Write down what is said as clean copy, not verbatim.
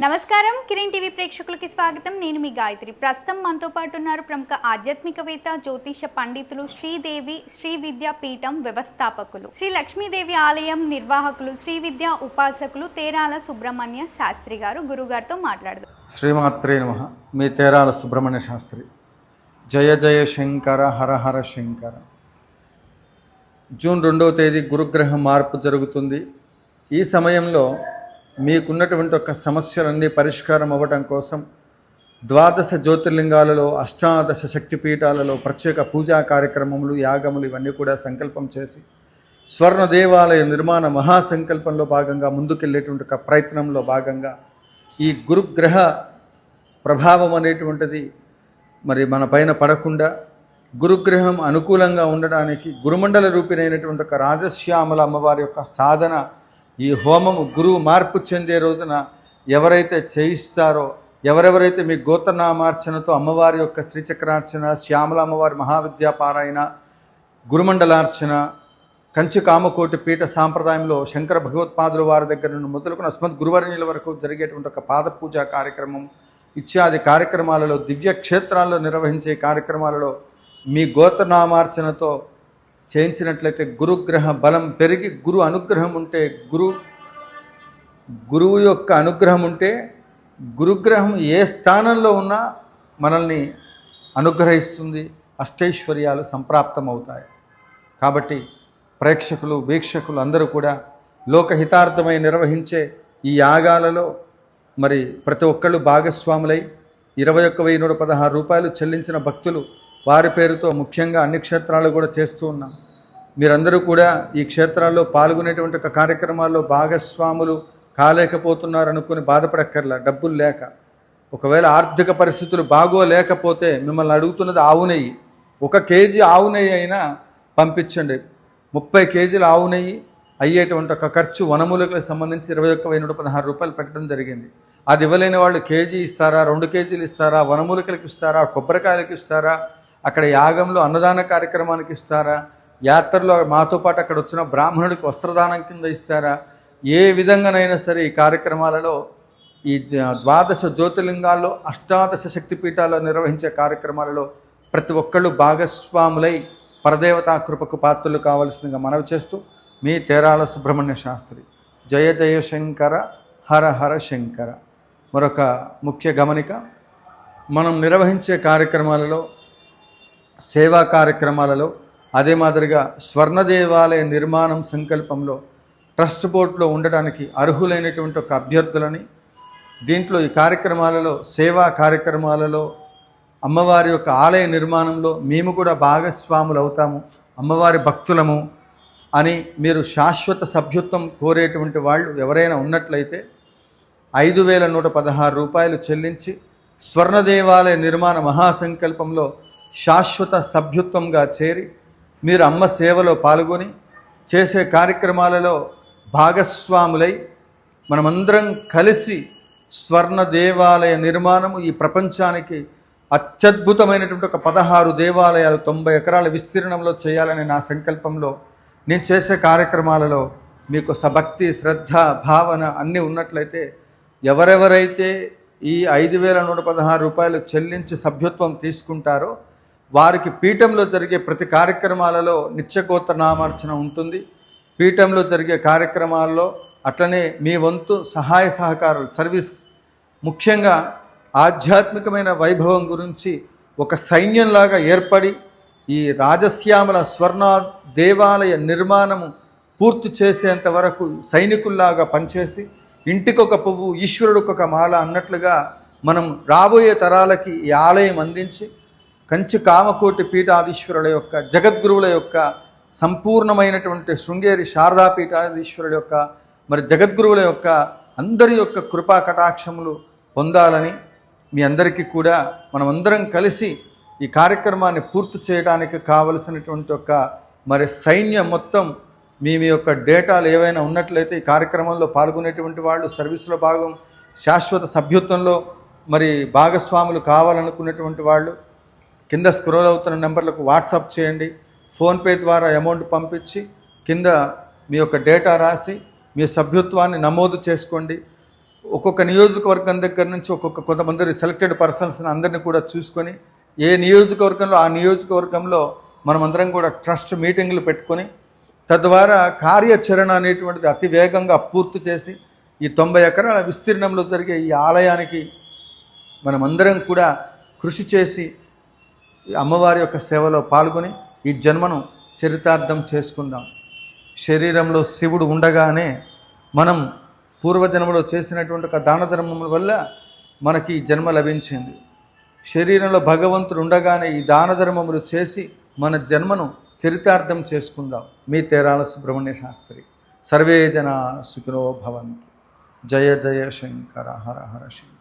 నమస్కారం కిరణ్ టీవీ ప్రేక్షకులకి స్వాగతం. నేను మీ గాయత్రి. ప్రస్తుతం మనతో పాటు ఉన్నారు ప్రముఖ ఆధ్యాత్మికవేత్త, జ్యోతిష పండితులు, శ్రీదేవి శ్రీ విద్యా పీఠం వ్యవస్థాపకులు, శ్రీ లక్ష్మీదేవి ఆలయం నిర్వాహకులు, శ్రీ విద్యా ఉపాసకులు తేరాల సుబ్రహ్మణ్య శాస్త్రి గారు. గురుగారితో మాట్లాడదాం. శ్రీమాత్రే నమః. మీ తేరాల సుబ్రహ్మణ్య శాస్త్రి. జయ జయ శంకర, హర హర శంకర. జూన్ 2వ తేదీ గురుగ్రహ మార్పు జరుగుతుంది. ఈ సమయంలో మీకున్నటువంటి ఒక సమస్యలన్నీ పరిష్కారం అవ్వటం కోసం 12 జ్యోతిర్లింగాలలో, అష్టాదశ శక్తిపీఠాలలో ప్రత్యేక పూజా కార్యక్రమములు, యాగములు ఇవన్నీ కూడా సంకల్పం చేసి స్వర్ణ దేవాలయ నిర్మాణ మహాసంకల్పంలో భాగంగా ముందుకెళ్ళేటువంటి ఒక ప్రయత్నంలో భాగంగా ఈ గురుగ్రహ ప్రభావం అనేటువంటిది మరి మన పైన పడకుండా గురుగ్రహం అనుకూలంగా ఉండడానికి గురుమండల రూపిణైనటువంటి ఒక రాజశ్యామల అమ్మవారి యొక్క సాధన, ఈ హోమము గురువు మార్పు చెందే రోజున ఎవరైతే చేయిస్తారో, ఎవరెవరైతే మీ గోత్రనామార్చనతో అమ్మవారి యొక్క శ్రీచక్రార్చన, శ్యామల అమ్మవారి మహావిద్యాపారాయణ, గురుమండలార్చన, కంచి కామకోటి పీఠ సాంప్రదాయంలో శంకర భగవత్పాదుల వారి దగ్గర నుండి మొదలుకొని అస్మద్ గురువర్యుల వరకు జరిగేటువంటి ఒక పాద పూజా కార్యక్రమం ఇత్యాది కార్యక్రమాలలో, దివ్యక్షేత్రాల్లో నిర్వహించే కార్యక్రమాలలో మీ గోత్రనామార్చనతో చేయించినట్లయితే గురుగ్రహ బలం పెరిగి, గురు అనుగ్రహం ఉంటే, గురువు యొక్క అనుగ్రహం ఉంటే గురుగ్రహం ఏ స్థానంలో ఉన్నా మనల్ని అనుగ్రహిస్తుంది, అష్టైశ్వర్యాలు సంప్రాప్తమవుతాయి. కాబట్టి ప్రేక్షకులు, వీక్షకులు అందరూ కూడా లోకహితార్థమై నిర్వహించే ఈ యాగాలలో మరి ప్రతి ఒక్కళ్ళు భాగస్వాములై 21,116 రూపాయలు చెల్లించిన భక్తులు వారి పేరుతో ముఖ్యంగా అన్ని క్షేత్రాలు కూడా చేస్తూ ఉన్నాం. మీరందరూ కూడా ఈ క్షేత్రాల్లో పాల్గొనేటువంటి ఒక కార్యక్రమాల్లో భాగస్వాములు కాలేకపోతున్నారు అనుకుని బాధపడక్కర్లా. డబ్బులు లేక, ఒకవేళ ఆర్థిక పరిస్థితులు బాగోలేకపోతే మిమ్మల్ని అడుగుతున్నది ఆవు నెయ్యి. 1 కేజీ ఆవు నెయ్యి అయినా పంపించండి. 30 కేజీల ఆవు నెయ్యి అయ్యేటువంటి ఒక ఖర్చు వనమూలికలకు సంబంధించి 21,116 రూపాయలు పెట్టడం జరిగింది. అది ఇవ్వలేని వాళ్ళు కేజీ ఇస్తారా, 2 కేజీలు ఇస్తారా, వనమూలికలకు ఇస్తారా, కొబ్బరికాయలకు ఇస్తారా, అక్కడ యాగంలో అన్నదాన కార్యక్రమానికి ఇస్తారా, యాత్రలో మాతో పాటు అక్కడ వచ్చిన బ్రాహ్మణుడికి వస్త్రదానం కింద ఇస్తారా, ఏ విధంగానైనా సరే ఈ కార్యక్రమాలలో, ఈ 12 జ్యోతిర్లింగాల్లో, అష్టాదశ శక్తిపీఠాల్లో నిర్వహించే కార్యక్రమాలలో ప్రతి ఒక్కళ్ళు భాగస్వాములై పరదేవతా కృపకు పాత్రలు కావాల్సిందిగా మనవి చేస్తూ మీ తేరాల సుబ్రహ్మణ్య శాస్త్రి. జయ జయ శంకర, హర హర శంకర. మరొక ముఖ్య గమనిక, మనం నిర్వహించే కార్యక్రమాలలో, సేవా కార్యక్రమాలలో, అదే మాదిరిగా స్వర్ణ దేవాలయ నిర్మాణం సంకల్పంలో ట్రస్ట్ బోర్డులో ఉండడానికి అర్హులైనటువంటి ఒక అభ్యర్థులని, దీంట్లో ఈ కార్యక్రమాలలో, సేవా కార్యక్రమాలలో, అమ్మవారి యొక్క ఆలయ నిర్మాణంలో మేము కూడా భాగస్వాములు అవుతాము, అమ్మవారి భక్తులము అని మీరు శాశ్వత సభ్యత్వం కోరేటువంటి వాళ్ళు ఎవరైనా ఉన్నట్లయితే 5,116 రూపాయలు చెల్లించి స్వర్ణ దేవాలయ నిర్మాణ మహాసంకల్పంలో శాశ్వత సభ్యత్వంగా చేరి మీరు అమ్మ సేవలో పాల్గొని చేసే కార్యక్రమాలలో భాగస్వాములై మనమందరం కలిసి స్వర్ణ దేవాలయ నిర్మాణము ఈ ప్రపంచానికి అత్యద్భుతమైనటువంటి ఒక 16 దేవాలయాలు 90 ఎకరాల విస్తీర్ణంలో చేయాలని నా సంకల్పంలో నేను చేసే కార్యక్రమాలలో మీకు సభక్తి, శ్రద్ధ, భావన అన్నీ ఉన్నట్లయితే ఎవరెవరైతే ఈ 5,116 రూపాయలు చెల్లించి సభ్యత్వం తీసుకుంటారో వారికి పీఠంలో జరిగే ప్రతి కార్యక్రమాలలో నిత్యగోత్ర నామార్చన ఉంటుంది. పీఠంలో జరిగే కార్యక్రమాల్లో అట్లనే మీ వంతు సహాయ సహకారాలు, సర్వీస్, ముఖ్యంగా ఆధ్యాత్మికమైన వైభవం గురించి ఒక సైన్యంలాగా ఏర్పడి ఈ రాజశ్యామల స్వర్ణ దేవాలయ నిర్మాణము పూర్తి చేసేంత వరకు సైనికుల్లాగా పనిచేసి ఇంటికొక పువ్వు ఈశ్వరుడికొక మాల అన్నట్లుగా మనం రాబోయే తరాలకి ఈ ఆలయం అందించి కంచి కామకోటి పీఠాధీశ్వరుల యొక్క, జగద్గురువుల యొక్క, సంపూర్ణమైనటువంటి శృంగేరి శారదా పీఠాధీశ్వరుల యొక్క, మరి జగద్గురువుల యొక్క అందరి యొక్క కృపా కటాక్షములు పొందాలని మీ అందరికీ కూడా మనమందరం కలిసి ఈ కార్యక్రమాన్ని పూర్తి చేయడానికి కావలసినటువంటి ఒక మరి సైన్యం మొత్తం మీ యొక్క డేటాలు ఏవైనా ఉన్నట్లయితే ఈ కార్యక్రమంలో పాల్గొనేటువంటి వాళ్ళు, సర్వీసులో భాగం, శాశ్వత సభ్యత్వంలో మరి భాగస్వాములు కావాలనుకునేటువంటి వాళ్ళు కింద స్క్రోల్ అవుతున్న నెంబర్లకు వాట్సాప్ చేయండి. ఫోన్పే ద్వారా అమౌంట్ పంపించి కింద మీ యొక్క డేటా రాసి మీ సభ్యత్వాన్ని నమోదు చేసుకోండి. ఒక్కొక్క నియోజకవర్గం దగ్గర నుంచి కొంతమంది సెలెక్టెడ్ పర్సన్స్ని అందరినీ కూడా చూసుకొని ఏ నియోజకవర్గంలో ఆ నియోజకవర్గంలో మనమందరం కూడా ట్రస్ట్ మీటింగ్లు పెట్టుకొని తద్వారా కార్యాచరణ అనేటువంటిది అతి వేగంగా పూర్తి చేసి ఈ 90 ఎకరాల విస్తీర్ణంలో జరిగే ఈ ఆలయానికి మనమందరం కూడా కృషి చేసి అమ్మవారి యొక్క సేవలో పాల్గొని ఈ జన్మను చరితార్థం చేసుకుందాం. శరీరంలో శివుడు ఉండగానే మనం పూర్వజన్మలో చేసినటువంటి ఒక దాన ధర్మముల వల్ల మనకి ఈ జన్మ లభించింది. శరీరంలో భగవంతుడు ఉండగానే ఈ దాన ధర్మములు చేసి మన జన్మను చరితార్థం చేసుకుందాం. మీ తేరాల సుబ్రహ్మణ్య శాస్త్రి. సర్వే జనా సుఖినో భవంతు. జయ జయ శంకర హర హర శంకర.